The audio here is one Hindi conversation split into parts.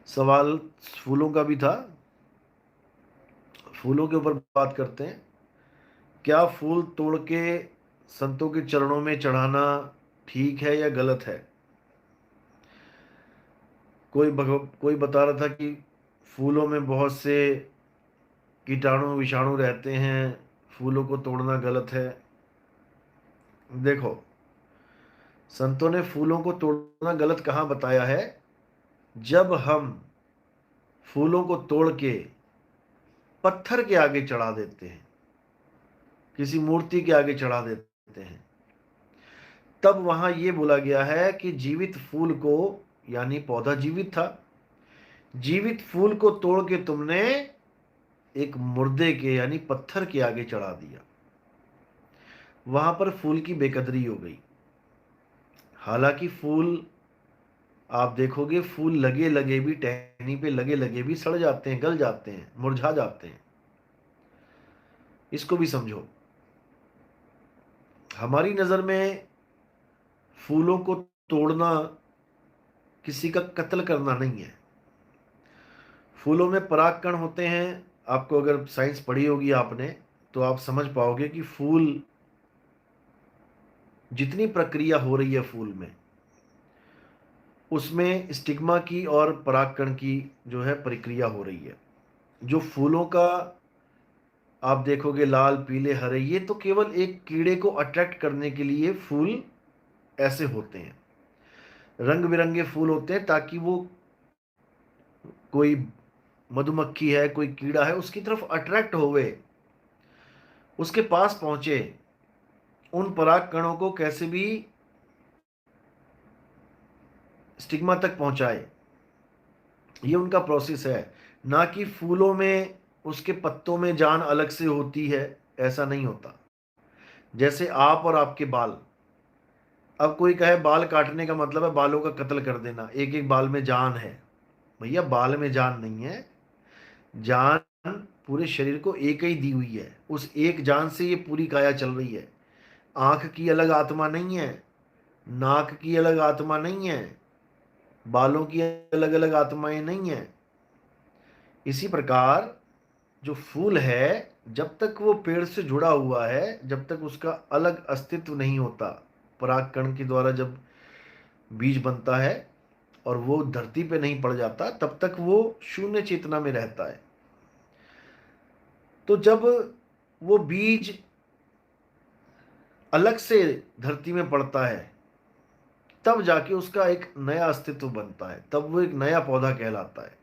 सवाल फूलों का भी था। फूलों के ऊपर बात करते हैं। क्या फूल तोड़ के संतों के चरणों में चढ़ाना ठीक है या गलत है? कोई बता रहा था कि फूलों में बहुत से कीटाणु विषाणु रहते हैं, फूलों को तोड़ना गलत है। देखो, संतों ने फूलों को तोड़ना गलत कहाँ बताया है? जब हम फूलों को तोड़ के पत्थर के आगे चढ़ा देते हैं, किसी मूर्ति के आगे चढ़ा देते हैं, तब वहां यह बोला गया है कि जीवित फूल को, यानी पौधा जीवित था, जीवित फूल को तोड़ के तुमने एक मुर्दे के यानी पत्थर के आगे चढ़ा दिया। वहां पर फूल की बेकदरी हो गई। हालांकि फूल, आप देखोगे, फूल लगे लगे भी, टहनी पे लगे लगे भी सड़ जाते हैं, गल जाते हैं, मुरझा जाते हैं। इसको भी समझो। हमारी नजर में फूलों को तोड़ना किसी का कत्ल करना नहीं है। फूलों में परागकण होते हैं। आपको अगर साइंस पढ़ी होगी आपने, तो आप समझ पाओगे कि फूल, जितनी प्रक्रिया हो रही है फूल में, उसमें स्टिग्मा की और परागकण की जो है प्रक्रिया हो रही है। जो फूलों का आप देखोगे लाल पीले हरे, ये तो केवल एक कीड़े को अट्रैक्ट करने के लिए फूल ऐसे होते हैं। रंग बिरंगे फूल होते हैं ताकि वो, कोई मधुमक्खी है, कोई कीड़ा है, उसकी तरफ अट्रैक्ट होवे, उसके पास पहुंचे, उन पराग कणों को कैसे भी स्टिग्मा तक पहुंचाए। ये उनका प्रोसेस है। ना कि फूलों में, उसके पत्तों में जान अलग से होती है, ऐसा नहीं होता। जैसे आप और आपके बाल, अब कोई कहे बाल काटने का मतलब है बालों का कत्ल कर देना, एक एक बाल में जान है। भैया, बाल में जान नहीं है। जान पूरे शरीर को एक ही दी हुई है, उस एक जान से ये पूरी काया चल रही है। आंख की अलग आत्मा नहीं है, नाक की अलग आत्मा नहीं है, बालों की अलग अलग आत्माएं नहीं है। इसी प्रकार जो फूल है, जब तक वो पेड़ से जुड़ा हुआ है, जब तक उसका अलग अस्तित्व नहीं होता, परागकण के द्वारा जब बीज बनता है और वो धरती पे नहीं पड़ जाता, तब तक वो शून्य चेतना में रहता है। तो जब वो बीज अलग से धरती में पड़ता है, तब जाके उसका एक नया अस्तित्व बनता है, तब वो एक नया पौधा कहलाता है।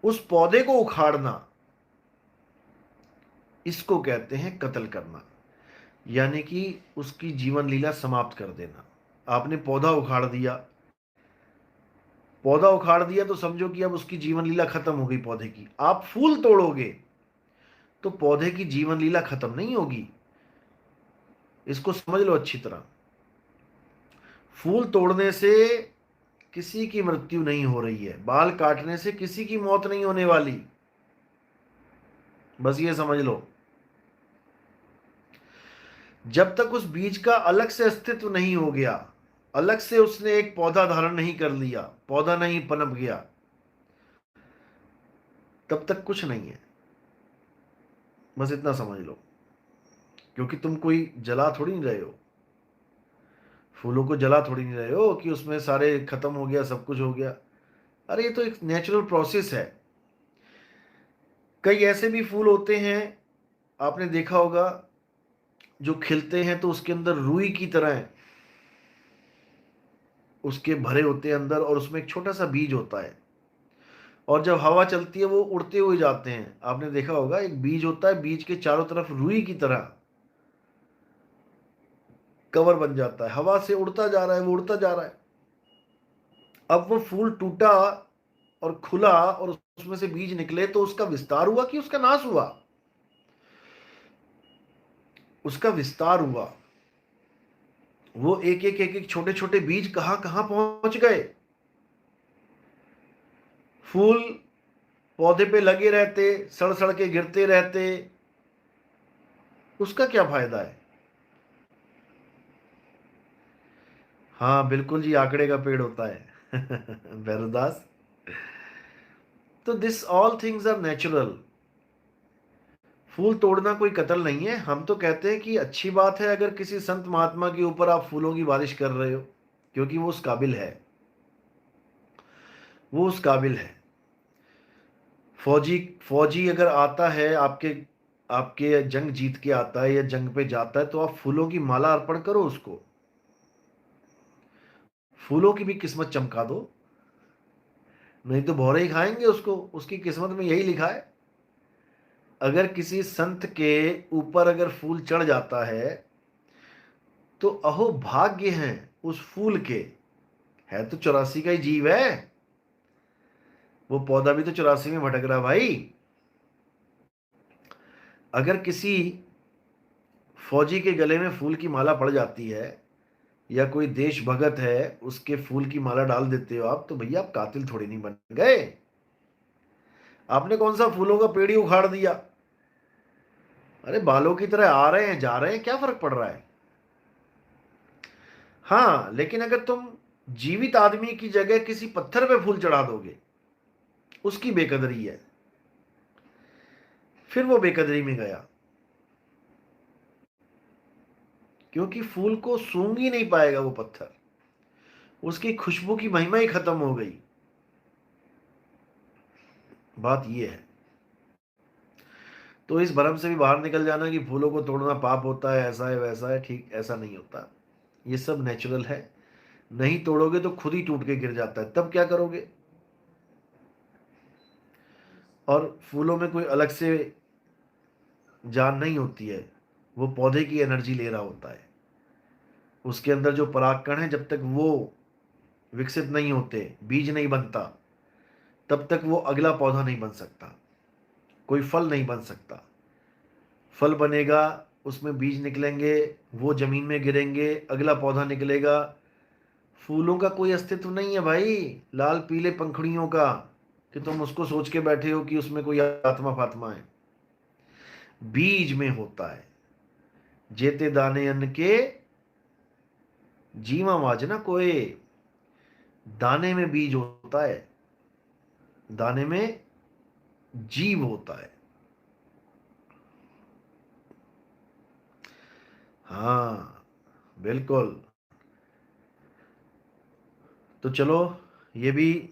उस पौधे को उखाड़ना, इसको कहते हैं कत्ल करना, यानी कि उसकी जीवन लीला समाप्त कर देना। आपने पौधा उखाड़ दिया, पौधा उखाड़ दिया तो समझो कि अब उसकी जीवन लीला खत्म हो गई पौधे की। आप फूल तोड़ोगे तो पौधे की जीवन लीला खत्म नहीं होगी। इसको समझ लो अच्छी तरह। फूल तोड़ने से किसी की मृत्यु नहीं हो रही है, बाल काटने से किसी की मौत नहीं होने वाली, बस ये समझ लो। जब तक उस बीज का अलग से अस्तित्व नहीं हो गया, अलग से उसने एक पौधा धारण नहीं कर लिया, पौधा नहीं पनप गया, तब तक कुछ नहीं है। बस इतना समझ लो। क्योंकि तुम कोई जला थोड़ी नहीं रहे हो, फूलों को जला थोड़ी नहीं रहे हो कि उसमें सारे खत्म हो गया, सब कुछ हो गया। अरे ये तो एक नेचुरल प्रोसेस है। कई ऐसे भी फूल होते हैं, आपने देखा होगा, जो खिलते हैं तो उसके अंदर रुई की तरह उसके भरे होते हैं अंदर, और उसमें एक छोटा सा बीज होता है, और जब हवा चलती है वो उड़ते हुए जाते हैं। आपने देखा होगा, एक बीज होता है, बीज के चारों तरफ रुई की तरह कवर बन जाता है, हवा से उड़ता जा रहा है, वो उड़ता जा रहा है। अब वो फूल टूटा और खुला और उसमें से बीज निकले, तो उसका विस्तार हुआ कि उसका नाश हुआ? उसका विस्तार हुआ। वो एक एक छोटे छोटे बीज कहां कहां पहुंच गए। फूल पौधे पे लगे रहते, सड़ सड़ के गिरते रहते, उसका क्या फायदा है? हाँ बिल्कुल जी, आंकड़े का पेड़ होता है। भैरवदास। तो this all things are natural. फूल तोड़ना कोई कत्ल नहीं है। हम तो कहते हैं कि अच्छी बात है अगर किसी संत महात्मा के ऊपर आप फूलों की बारिश कर रहे हो, क्योंकि वो उस काबिल है, वो उस काबिल है। फौजी फौजी अगर आता है आपके आपके जंग जीत के आता है या जंग पे जाता है, तो आप फूलों की माला अर्पण करो उसको, फूलों की भी किस्मत चमका दो। नहीं तो भौरे ही खाएंगे उसको, उसकी किस्मत में यही लिखा है। अगर किसी संत के ऊपर अगर फूल चढ़ जाता है तो अहो भाग्य हैं उस फूल के। है तो 84 का ही जीव है, वो पौधा भी तो 84 में भटक रहा भाई। अगर किसी फौजी के गले में फूल की माला पड़ जाती है या कोई देश भगत है उसके फूल की माला डाल देते हो आप, तो भैया आप कातिल थोड़ी नहीं बन गए। आपने कौन सा फूलों का पेड़ ही उखाड़ दिया। अरे बालों की तरह आ रहे हैं जा रहे हैं, क्या फर्क पड़ रहा है। हाँ, लेकिन अगर तुम जीवित आदमी की जगह किसी पत्थर पे फूल चढ़ा दोगे, उसकी बेकदरी है, फिर वो बेकदरी में गया, क्योंकि फूल को सूंघ ही नहीं पाएगा वो पत्थर, उसकी खुशबू की महिमा ही खत्म हो गई। बात ये है। तो इस भरम से भी बाहर निकल जाना कि फूलों को तोड़ना पाप होता है, ऐसा है वैसा है, ठीक ऐसा नहीं होता। ये सब नेचुरल है। नहीं तोड़ोगे तो खुद ही टूट के गिर जाता है, तब क्या करोगे। और फूलों में कोई अलग से जान नहीं होती है, वो पौधे की एनर्जी ले रहा होता है। उसके अंदर जो परागकण है, जब तक वो विकसित नहीं होते, बीज नहीं बनता, तब तक वो अगला पौधा नहीं बन सकता, कोई फल नहीं बन सकता। फल बनेगा, उसमें बीज निकलेंगे, वो जमीन में गिरेंगे, अगला पौधा निकलेगा। फूलों का कोई अस्तित्व नहीं है भाई, लाल पीले पंखुड़ियों का, कि तुम उसको सोच के बैठे हो कि उसमें कोई आत्मा फात्मा है। बीज में होता है। जेते दाने अन्न के जीवा वाजना कोय। दाने में बीज होता है, दाने में जीव होता है। हाँ, बिल्कुल। तो चलो, ये भी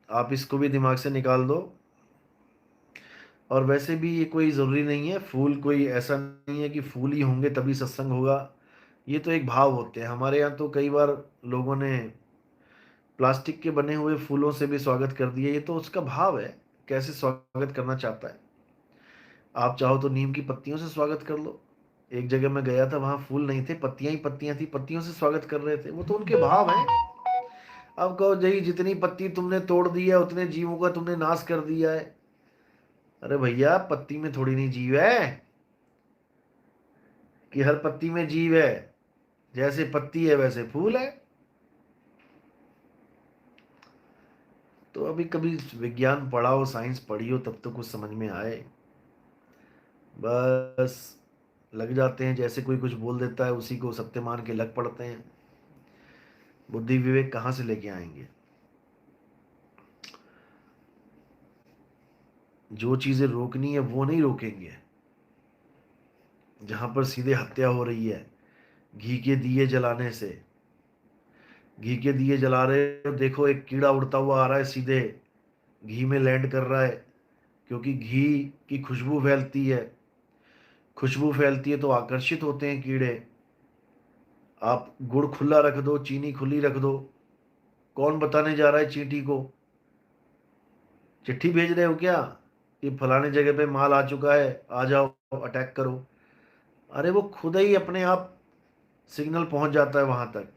आप इसको भी दिमाग से निकाल दो। और वैसे भी ये कोई ज़रूरी नहीं है, फूल कोई ऐसा नहीं है कि फूल ही होंगे तभी सत्संग होगा। ये तो एक भाव होते हैं। हमारे यहाँ तो कई बार लोगों ने प्लास्टिक के बने हुए फूलों से भी स्वागत कर दिया। ये तो उसका भाव है, कैसे स्वागत करना चाहता है। आप चाहो तो नीम की पत्तियों से स्वागत कर लो। एक जगह मैं गया था, वहां फूल नहीं थे, पत्तियां ही पत्तियां थी, पत्तियों से स्वागत कर रहे थे। वो तो उनके भाव हैं। अब कहो जी जितनी पत्ती तुमने तोड़ दी है उतने जीवों का तुमने नाश कर दिया है। अरे भैया, पत्ती में थोड़ी नहीं जीव है कि हर पत्ती में जीव है। जैसे पत्ती है वैसे फूल है। तो अभी कभी विज्ञान पढ़ा हो, साइंस पढ़ी हो, तब तो कुछ समझ में आए। बस लग जाते हैं, जैसे कोई कुछ बोल देता है उसी को सत्य मान के लग पड़ते हैं। बुद्धि विवेक कहाँ से लेके आएंगे। जो चीजें रोकनी है वो नहीं रोकेंगे। जहां पर सीधे हत्या हो रही है घी के दिए जलाने से, घी के दिए जला रहे हो, देखो एक कीड़ा उड़ता हुआ आ रहा है, सीधे घी में लैंड कर रहा है, क्योंकि घी की खुशबू फैलती है। खुशबू फैलती है तो आकर्षित होते हैं कीड़े। आप गुड़ खुला रख दो, चीनी खुली रख दो, कौन बताने जा रहा है चींटी को। चिट्ठी भेज रहे हो क्या कि फलाने जगह पे माल आ चुका है, आ जाओ अटैक करो। अरे वो खुद ही अपने आप सिग्नल पहुंच जाता है वहां तक।